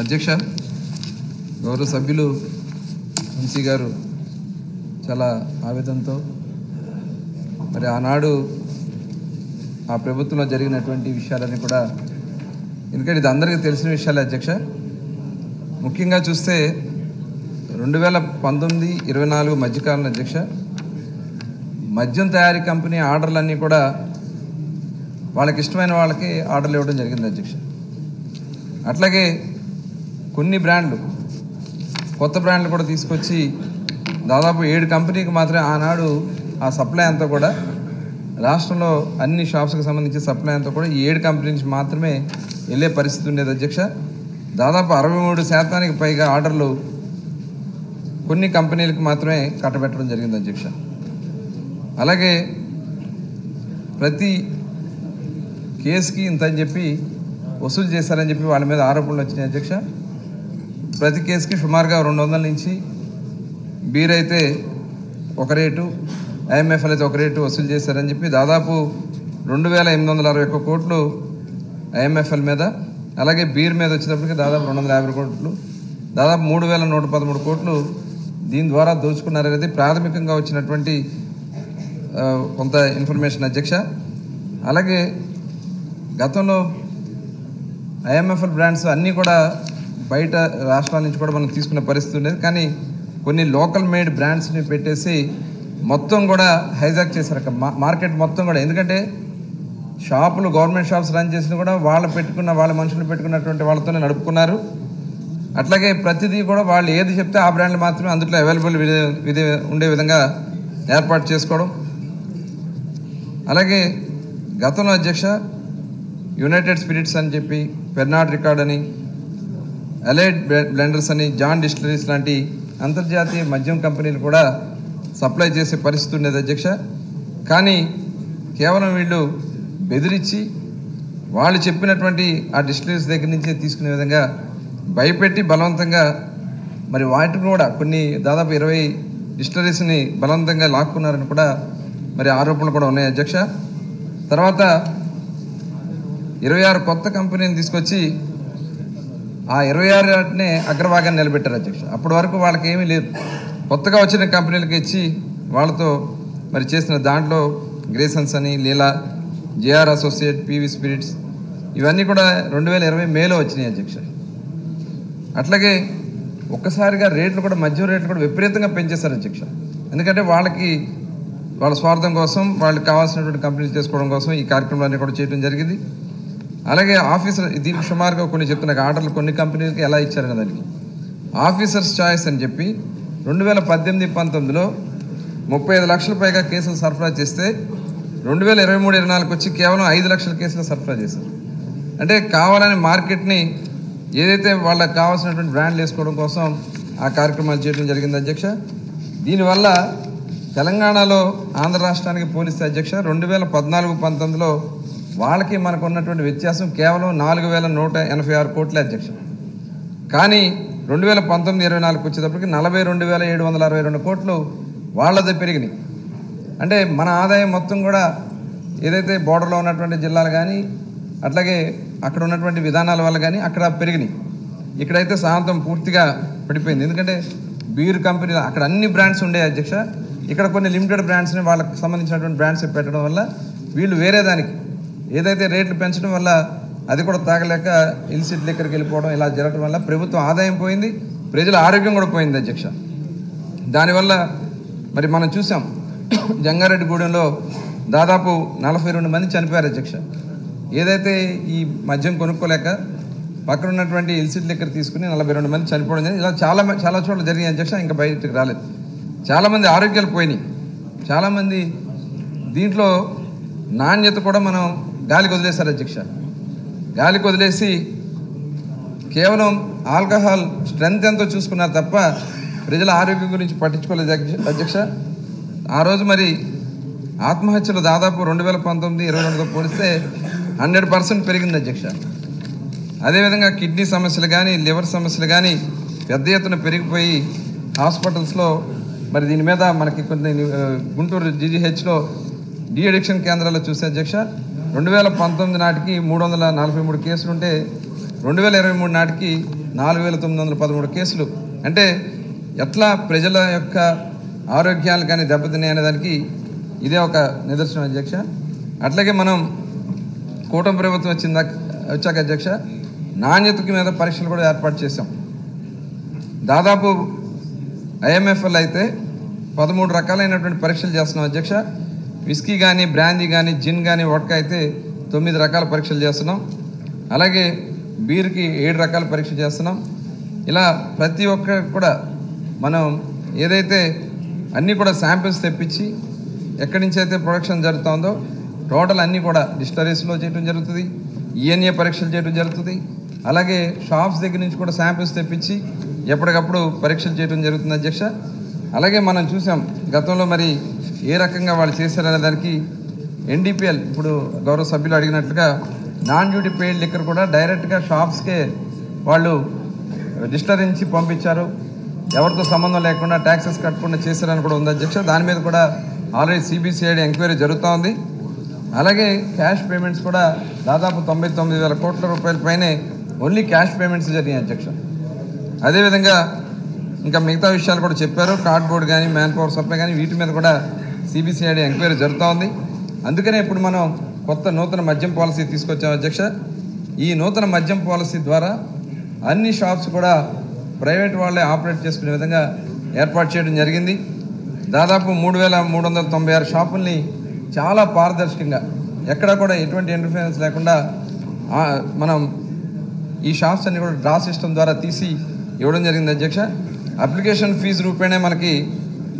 అధ్యక్ష గౌరవ సభ్యులు వంశీ గారు చాలా ఆవేదనతో మరి ఆనాడు ఆ ప్రభుత్వంలో జరిగినటువంటి విషయాలన్నీ కూడా, ఎందుకంటే ఇది అందరికీ తెలిసిన విషయాలే అధ్యక్ష. ముఖ్యంగా చూస్తే 2019-24 మధ్యకాలంలో అధ్యక్ష మద్యం తయారీ కంపెనీ ఆర్డర్లన్నీ కూడా వాళ్ళకి ఇష్టమైన వాళ్ళకి ఆర్డర్లు ఇవ్వడం జరిగింది అధ్యక్ష. అట్లాగే కొన్ని బ్రాండ్లు కొత్త బ్రాండ్లు కూడా తీసుకొచ్చి దాదాపు 7 కంపెనీకి మాత్రమే ఆనాడు ఆ సప్లై అంతా కూడా రాష్ట్రంలో అన్ని షాప్స్కి సంబంధించి సప్లై అంతా కూడా ఈ 7 కంపెనీ నుంచి మాత్రమే వెళ్ళే పరిస్థితి ఉండేది అధ్యక్ష. దాదాపు 63% పైగా ఆర్డర్లు కొన్ని కంపెనీలకు మాత్రమే కట్టబెట్టడం జరిగింది అధ్యక్ష. అలాగే ప్రతి కేసుకి ఇంత అని చెప్పి వసూలు చేశారని చెప్పి వాళ్ళ మీద ఆరోపణలు వచ్చినాయి అధ్యక్ష. ప్రతి కేసుకి సుమారుగా 200 నుంచి బీర్ అయితే ఒక రేటు, ఐఎంఎఫ్ఎల్ అయితే ఒక రేటు వసూలు చేశారని చెప్పి దాదాపు 2861 కోట్లు ఐఎంఎఫ్ఎల్ మీద, అలాగే బీర్ మీద వచ్చేటప్పటికి దాదాపు 250 కోట్లు, దాదాపు 3113 కోట్లు దీని ద్వారా దోచుకున్నారనేది ప్రాథమికంగా వచ్చినటువంటి కొంత ఇన్ఫర్మేషన్ అధ్యక్ష. అలాగే గతంలో ఐఎంఎఫ్ఎల్ బ్రాండ్స్ అన్నీ కూడా బయట రాష్ట్రాల నుంచి కూడా మనం తీసుకునే పరిస్థితి ఉండేది. కానీ కొన్ని లోకల్ మేడ్ బ్రాండ్స్ని పెట్టేసి మొత్తం కూడా హైజాక్ చేశారు మార్కెట్ మొత్తం కూడా. ఎందుకంటే షాపులు, గవర్నమెంట్ షాప్స్ రన్ చేసిన కూడా వాళ్ళ మనుషులు పెట్టుకున్నటువంటి వాళ్ళతోనే నడుపుకున్నారు. అట్లాగే ప్రతిదీ కూడా వాళ్ళు ఏది చెప్తే ఆ బ్రాండ్లు మాత్రమే అందులో అవైలబుల్ ఉండే విధంగా ఏర్పాటు చేసుకోవడం. అలాగే గతంలో అధ్యక్ష యునైటెడ్ స్పిరిట్స్ అని చెప్పి, పెర్నాడ్ రికార్డ్ అని, అలైడ్ బ్లెండర్స్ అని, జాన్ డిస్టిలరీస్ లాంటి అంతర్జాతీయ మద్యం కంపెనీలు కూడా సప్లై చేసే పరిస్థితి ఉండేది అధ్యక్ష. కానీ కేవలం వీళ్ళు బెదిరించి వాళ్ళు చెప్పినటువంటి ఆ డిస్టిలరీస్ దగ్గర నుంచే తీసుకునే విధంగా భయపెట్టి బలవంతంగా మరి వాటిని కూడా కొన్ని దాదాపు 20 డిస్టిలరీస్ని బలవంతంగా లాక్కున్నారని కూడా మరి ఆరోపణలు కూడా ఉన్నాయి అధ్యక్ష. తర్వాత 26 కొత్త కంపెనీని తీసుకొచ్చి ఆ 26నే అగ్రభాగాన్ని నిలబెట్టారు అధ్యక్ష. అప్పటి వరకు వాళ్ళకి ఏమీ లేదు. కొత్తగా వచ్చిన కంపెనీలకు ఇచ్చి వాళ్ళతో మరి చేసిన దాంట్లో గ్రేసన్స్ అని, లీలా, జేఆర్ అసోసియేట్, పీవీ స్పిరిట్స్ ఇవన్నీ కూడా 2020 మేలో వచ్చినాయి అధ్యక్ష. అట్లాగే ఒక్కసారిగా రేట్లు కూడా, మద్యం రేట్లు కూడా విపరీతంగా పెంచేశారు అధ్యక్ష. ఎందుకంటే వాళ్ళ స్వార్థం కోసం, వాళ్ళకి కావాల్సినటువంటి కంపెనీలు చేసుకోవడం కోసం ఈ కార్యక్రమాలన్నీ కూడా చేయడం జరిగింది. అలాగే ఆఫీసర్, దీనికి సుమారుగా కొన్ని చెప్తున్న ఆర్డర్లు కొన్ని కంపెనీలకి ఎలా ఇచ్చారనే దానికి ఆఫీసర్స్ చాయిస్ అని చెప్పి 2018-19లో 35 లక్షల పైగా కేసులు సరఫరా చేస్తే 2023-24 వచ్చి కేవలం 5 లక్షల కేసులు సరఫరా చేశారు. అంటే కావాలని మార్కెట్ని ఏదైతే వాళ్ళకి కావాల్సినటువంటి బ్రాండ్లు వేసుకోవడం కోసం ఆ కార్యక్రమాలు చేయడం జరిగింది అధ్యక్ష. దీనివల్ల తెలంగాణలో ఆంధ్ర రాష్ట్రానికి పోలిస్తే అధ్యక్ష 2014-19లో వాళ్ళకి మనకు ఉన్నటువంటి వ్యత్యాసం కేవలం 4186 కోట్లే అధ్యక్ష. కానీ 2019-24 వచ్చేటప్పటికి 42,762 కోట్లు వాళ్ళది పెరిగినాయి. అంటే మన ఆదాయం మొత్తం కూడా ఏదైతే బోర్డర్లో ఉన్నటువంటి జిల్లాలు కానీ, అట్లాగే అక్కడ ఉన్నటువంటి విధానాల వల్ల కానీ అక్కడ పెరిగినాయి. ఇక్కడైతే సాయంత్రం పూర్తిగా పడిపోయింది. ఎందుకంటే బీర్ కంపెనీలు అక్కడ అన్ని బ్రాండ్స్ ఉండే అధ్యక్ష, ఇక్కడ కొన్ని లిమిటెడ్ బ్రాండ్స్ని వాళ్ళకి సంబంధించినటువంటి బ్రాండ్స్ పెట్టడం వల్ల వీళ్ళు వేరే దానికి ఏదైతే రేట్లు పెంచడం వల్ల అది కూడా తాగలేక ఇల్సిట్ లిక్కర్కి వెళ్ళిపోవడం ఇలా జరగడం వల్ల ప్రభుత్వం ఆదాయం పోయింది, ప్రజల ఆరోగ్యం కూడా పోయింది అధ్యక్ష. దానివల్ల మరి మనం చూసాం జంగారెడ్డిగూడెంలో దాదాపు 42 మంది చనిపోయారు అధ్యక్ష. ఏదైతే ఈ మద్యం కొనుక్కోలేక పక్కన ఉన్నటువంటి ఇల్సిట్ లిక్కర్ తీసుకుని 42 మంది చనిపోవడం జరిగింది. ఇలా చాలా చోట్ల జరిగింది అధ్యక్ష. ఇంకా బయటకు రాలేదు. చాలామంది ఆరోగ్యాలు పోయినాయి. చాలామంది దీంట్లో నాణ్యత కూడా మనం గాలికి వదిలేశారు అధ్యక్ష. గాలికి వదిలేసి కేవలం ఆల్కహాల్ స్ట్రెంత్ ఎంతో చూసుకున్నారు తప్ప ప్రజల ఆరోగ్యం గురించి పట్టించుకోలేదు అధ్యక్ష. ఆ రోజు మరి ఆత్మహత్యలు దాదాపు 2019-22తో పోలిస్తే 100% పెరిగింది అధ్యక్ష. అదేవిధంగా కిడ్నీ సమస్యలు కానీ, లివర్ సమస్యలు కానీ పెద్ద ఎత్తున పెరిగిపోయి హాస్పిటల్స్లో మరి దీని మీద మనకి కొన్ని గుంటూరు జీజీహెచ్లో డీ అడిక్షన్ కేంద్రాల్లో చూసే అధ్యక్ష 2019 నాటికి 343 కేసులు ఉంటే 2023 నాటికి 4913 కేసులు. అంటే ఎట్లా ప్రజల యొక్క ఆరోగ్యాలు కానీ దెబ్బతిన్నాయి అనేదానికి ఇదే ఒక నిదర్శనం అధ్యక్ష. అట్లాగే మనం కూటమి ప్రభుత్వం వచ్చాక అధ్యక్ష నాణ్యతకి మీద పరీక్షలు కూడా ఏర్పాటు చేశాం. దాదాపు ఐఎంఎఫ్ఎల్ అయితే 13 రకాలైనటువంటి పరీక్షలు చేస్తున్నాం అధ్యక్ష. విస్కీ కానీ బ్రాందీ కానీ జిన్ కానీ వడ్కా అయితే 9 రకాల పరీక్షలు చేస్తున్నాం. అలాగే బీర్కి 7 రకాల పరీక్ష చేస్తున్నాం. ఇలా ప్రతి ఒక్క కూడా మనం ఏదైతే అన్నీ కూడా శాంపిల్స్ తెప్పించి ఎక్కడి నుంచి అయితే ప్రొడక్షన్ జరుగుతుందో టోటల్ అన్నీ కూడా డిస్టరీస్లో చేయడం జరుగుతుంది, ఈఎన్ఏ పరీక్షలు చేయడం జరుగుతుంది. అలాగే షాప్స్ దగ్గర నుంచి కూడా శాంపిల్స్ తెప్పించి ఎప్పటికప్పుడు పరీక్షలు చేయడం జరుగుతుంది అధ్యక్ష. అలాగే మనం చూసాం గతంలో మరి ఏ రకంగా వాళ్ళు చేశారనే దానికి ఎన్డీపీఎల్ ఇప్పుడు గౌరవ సభ్యులు అడిగినట్లుగా నాన్ డ్యూటీ పెయిడ్ లిక్కర్ కూడా డైరెక్ట్గా షాప్స్కే వాళ్ళు డిస్టరీ నుంచి పంపించారు, ఎవరితో సంబంధం లేకుండా ట్యాక్సెస్ కట్టకుండా చేశారని కూడా ఉంది అధ్యక్ష. దాని మీద కూడా ఆల్రెడీ సిబిసిఐడి ఎంక్వైరీ జరుగుతూ ఉంది. అలాగే క్యాష్ పేమెంట్స్ కూడా దాదాపు 99,000 కోట్ల రూపాయల పైనే ఓన్లీ క్యాష్ పేమెంట్స్ జరిగాయి అధ్యక్ష. అదేవిధంగా ఇంకా మిగతా విషయాలు కూడా చెప్పారు, కార్డ్బోర్డ్ కానీ మ్యాన్ పవర్ సప్లై కానీ వీటి మీద కూడా సిబిసిఐడి ఎంక్వైరీ జరుగుతూ ఉంది. అందుకనే ఇప్పుడు మనం కొత్త నూతన మద్యం పాలసీ తీసుకొచ్చాం అధ్యక్ష. ఈ నూతన మద్యం పాలసీ ద్వారా అన్ని షాప్స్ కూడా ప్రైవేట్ వాళ్ళే ఆపరేట్ చేసుకునే విధంగా ఏర్పాటు చేయడం జరిగింది. దాదాపు 3,396 షాపుల్ని చాలా పారదర్శకంగా ఎక్కడ కూడా ఎటువంటి ఇంటర్ఫరెన్స్ లేకుండా మనం ఈ షాప్స్ అన్ని కూడా డ్రా సిస్టమ్ ద్వారా తీసి ఇవ్వడం జరిగింది అధ్యక్ష. అప్లికేషన్ ఫీజు రూపేణే మనకి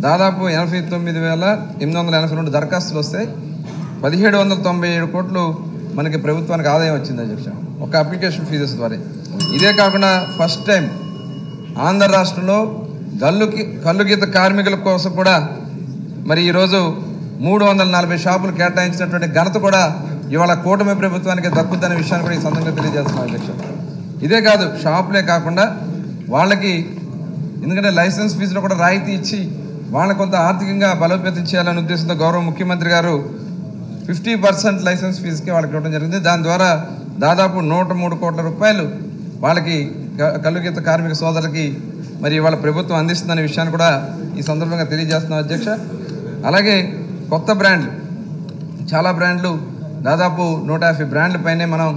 దాదాపు 89,882 దరఖాస్తులు వస్తాయి. 1,797 కోట్లు మనకి ప్రభుత్వానికి ఆదాయం వచ్చింది అధ్యక్ష ఒక అప్లికేషన్ ఫీజెస్ ద్వారా. ఇదే కాకుండా ఫస్ట్ టైం ఆంధ్ర రాష్ట్రంలో కల్లుగీత కార్మికుల కోసం కూడా మరి ఈరోజు 340 షాపులు కేటాయించినటువంటి ఘనత కూడా ఇవాళ కూటమి ప్రభుత్వానికి దక్కుద్దనే విషయాన్ని కూడా ఈ సందర్భంగా తెలియజేస్తున్నాం అధ్యక్ష. ఇదే కాదు షాపులే కాకుండా వాళ్ళకి ఎందుకంటే లైసెన్స్ ఫీజులో కూడా రాయితీ ఇచ్చి వాళ్ళని కొంత ఆర్థికంగా బలోపేతం చేయాలనే ఉద్దేశంతో గౌరవ ముఖ్యమంత్రి గారు 50% లైసెన్స్ ఫీజుకి వాళ్ళకి ఇవ్వడం జరిగింది. దాని ద్వారా దాదాపు 103 కోట్ల రూపాయలు వాళ్ళకి కల్లుగీత కార్మిక సోదరులకి మరి వాళ్ళ ప్రభుత్వం అందిస్తుందనే విషయాన్ని కూడా ఈ సందర్భంగా తెలియజేస్తున్నాం అధ్యక్ష. అలాగే కొత్త బ్రాండ్లు చాలా బ్రాండ్లు దాదాపు 150 బ్రాండ్ల పైనే మనం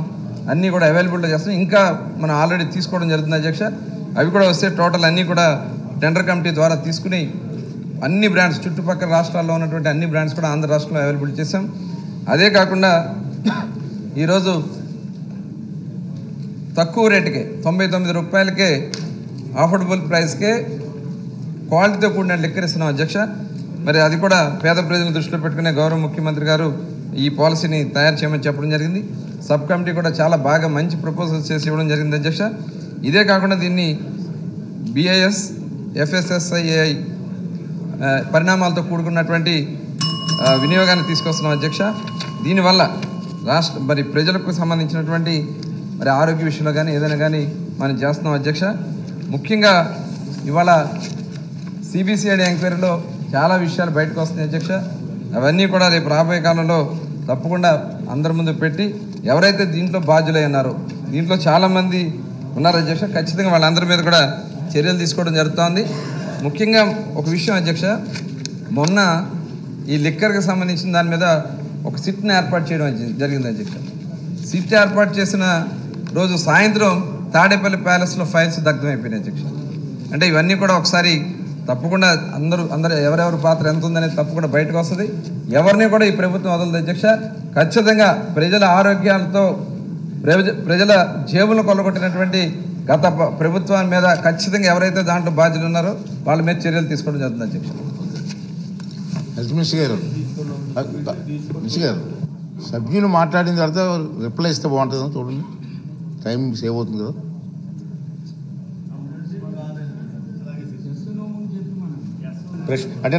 అన్నీ కూడా అవైలబుల్గా చేస్తున్నాం. ఇంకా మనం ఆల్రెడీ తీసుకోవడం జరుగుతుంది అధ్యక్ష. అవి కూడా వస్తే టోటల్ అన్నీ కూడా టెండర్ కమిటీ ద్వారా తీసుకుని అన్ని బ్రాండ్స్ చుట్టుపక్కల రాష్ట్రాల్లో ఉన్నటువంటి అన్ని బ్రాండ్స్ కూడా ఆంధ్ర రాష్ట్రంలో అవైలబుల్ చేసాం. అదే కాకుండా ఈరోజు తక్కువ రేటుకే 99 రూపాయలకే అఫోర్డబుల్ ప్రైస్కే క్వాలిటీతో కూడిన లిక్కర్ ఇస్తున్నాం అధ్యక్ష. మరి అది కూడా పేద ప్రజలను దృష్టిలో పెట్టుకునే గౌరవ ముఖ్యమంత్రి గారు ఈ పాలసీని తయారు చేయమని చెప్పడం జరిగింది. సబ్ కమిటీ కూడా చాలా బాగా మంచి ప్రపోజల్స్ చేసి ఇవ్వడం జరిగింది అధ్యక్ష. ఇదే కాకుండా దీన్ని బిఐఎస్ ఎఫ్ఎస్ఎస్ఐఏఐ పరిణామాలతో కూడుకున్నటువంటి వినియోగాన్ని తీసుకొస్తున్నాం అధ్యక్ష. దీనివల్ల మరి ప్రజలకు సంబంధించినటువంటి మరి ఆరోగ్య విషయంలో కానీ ఏదైనా కానీ మనం చేస్తున్నాం అధ్యక్ష. ముఖ్యంగా ఇవాళ సిబిసిఐడి ఎంక్వైరీలో చాలా విషయాలు బయటకు వస్తున్నాయి అధ్యక్ష. అవన్నీ కూడా రేపు రాబోయే కాలంలో తప్పకుండా అందరి ముందు పెట్టి ఎవరైతే దీంట్లో బాధ్యులై ఉన్నారో దీంట్లో చాలామంది ఉన్నారు అధ్యక్ష, ఖచ్చితంగా వాళ్ళందరి మీద కూడా చర్యలు తీసుకోవడం జరుగుతోంది. ముఖ్యంగా ఒక విషయం అధ్యక్ష, మొన్న ఈ లిక్కర్కి సంబంధించిన దాని మీద ఒక సిట్ని ఏర్పాటు చేయడం జరిగింది అధ్యక్ష. సిట్ ఏర్పాటు చేసిన రోజు సాయంత్రం తాడేపల్లి ప్యాలెస్లో ఫైల్స్ దగ్ధమైపోయినాయి అధ్యక్ష. అంటే ఇవన్నీ కూడా ఒకసారి తప్పకుండా అందరూ ఎవరెవరి పాత్ర ఎంత ఉందనేది తప్పకుండా బయటకు వస్తుంది. ఎవరిని కూడా ఈ ప్రభుత్వం వదలదు అధ్యక్ష. ఖచ్చితంగా ప్రజల ఆరోగ్యాలతో ప్రజల జేబులను కొల్లగొట్టినటువంటి గత ప్రభుత్వాన్ని మీద ఖచ్చితంగా ఎవరైతే దాంట్లో బాధ్యులు ఉన్నారో వాళ్ళ మీద చర్యలు తీసుకోవడం జరుగుతుంది అధ్యక్ష. గారు సభ్యులు మాట్లాడిన తర్వాత రిప్లై ఇస్తే బాగుంటుందని చూడండి, టైం సేవ్ అవుతుంది కదా. అంటే